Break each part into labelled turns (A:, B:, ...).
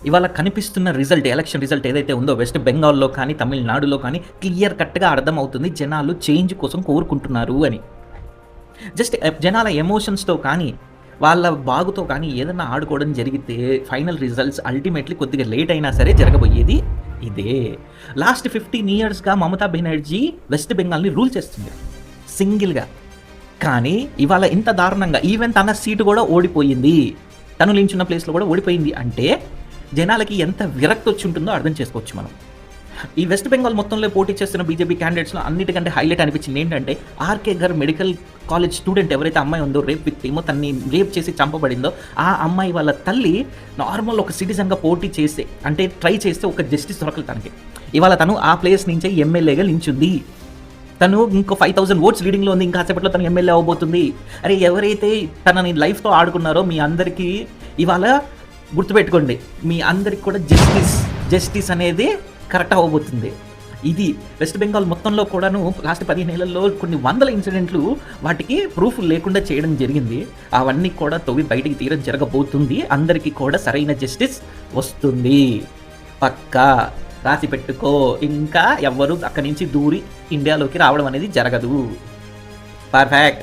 A: ఇవాళ కనిపిస్తున్న result, election result ఏదైతే ఉందో వెస్ట్ బెంగాల్లో కానీ తమిళనాడులో కానీ క్లియర్ కట్గా అర్థమవుతుంది జనాలు చేంజ్ కోసం కోరుకుంటున్నారు అని. జస్ట్ జనాల ఎమోషన్స్తో కానీ వాళ్ళ బాగుతో కానీ ఏదన్నా ఆడుకోవడం జరిగితే ఫైనల్ రిజల్ట్స్ అల్టిమేట్లీ కొద్దిగా లేట్ అయినా సరే జరగబోయేది ఇదే. లాస్ట్ 15 yearsగా మమతా బెనర్జీ వెస్ట్ బెంగాల్ని రూల్ చేస్తుంది సింగిల్గా. కానీ ఇవాళ ఇంత దారుణంగా ఈవెన్ తన సీటు కూడా ఓడిపోయింది, తను నించున్న ప్లేస్లో కూడా ఓడిపోయింది అంటే జనాలకి ఎంత విరక్తి వచ్చి ఉంటుందో అర్థం చేసుకోవచ్చు మనం. ఈ వెస్ట్ బెంగాల్ మొత్తంలో పోటీ చేస్తున్న బీజేపీ క్యాండిడేట్స్లో అన్నిటికంటే హైలైట్ అనిపించింది ఏంటంటే ఆర్కే గర్ మెడికల్ కాలేజ్ స్టూడెంట్ ఎవరైతే అమ్మాయి ఉందో, రేప్ విక్టిమో, తన్ని రేప్ చేసి చంపబడిందో ఆ అమ్మాయి వాళ్ళ తల్లి నార్మల్ ఒక సిటిజన్గా పోటీ చేస్తే, అంటే ట్రై చేస్తే ఒక జస్టిస్ దొరకదు తనకి. ఇవాళ తను ఆ ప్లేస్ నుంచే ఎమ్మెల్యేగా నించుంది. తను ఇంకో 5000 votes లీడింగ్లో ఉంది, ఇంకా సేపట్లో తను ఎమ్మెల్యే అవ్వబోతుంది. అరే ఎవరైతే తనని లైఫ్తో ఆడుకున్నారో మీ అందరికీ ఇవాళ గుర్తుపెట్టుకోండి, మీ అందరికి కూడా జస్టిస్ అనేది కరెక్ట్ అవ్వబోతుంది. ఇది వెస్ట్ బెంగాల్ మొత్తంలో కూడాను లాస్ట్ 15 ఏళ్లలో కొన్ని వందల ఇన్సిడెంట్లు వాటికి ప్రూఫ్ లేకుండా చేయడం జరిగింది. అవన్నీ కూడా తవ్వి బయటికి తీయడం జరగబోతుంది. అందరికీ కూడా సరైన జస్టిస్ వస్తుంది, పక్కా రాసి పెట్టుకో. ఇంకా ఎవ్వరు అక్కడి నుంచి దూరి ఇండియాలోకి రావడం అనేది జరగదు. పర్ఫెక్ట్.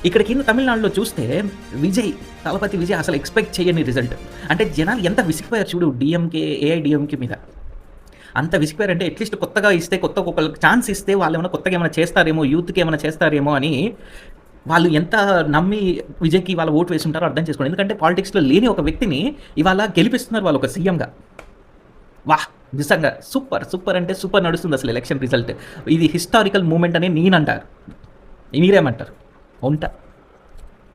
A: ఇక్కడ కింద తమిళనాడులో చూస్తే తలపతి విజయ్ అసలు ఎక్స్పెక్ట్ చేయని రిజల్ట్. అంటే జనాలు ఎంత విసిగిపోయారు చూడు డిఎంకే, ఏఐడిఎంకే మీద. అంత విసిగిపోయారంటే అట్లీస్ట్ కొత్తగా ఇస్తే, ఒక ఛాన్స్ ఇస్తే వాళ్ళు ఏమైనా కొత్తగా ఏమైనా చేస్తారేమో, యూత్కి ఏమైనా చేస్తారేమో అని వాళ్ళు ఎంత నమ్మి విజయ్కి వాళ్ళ ఓటు వేసి ఉంటారో అర్థం చేసుకోండి. ఎందుకంటే పాలిటిక్స్లో లేని ఒక వ్యక్తిని ఇవాళ గెలిపిస్తున్నారు వాళ్ళు ఒక సీఎంగా. వాహ్, నిజంగా సూపర్ అంటే సూపర్ నడుస్తుంది అసలు ఎలక్షన్ రిజల్ట్. ఇది హిస్టారికల్ మూమెంట్ అని నేనంటారు. మీరేమంటారు? ఉంటా.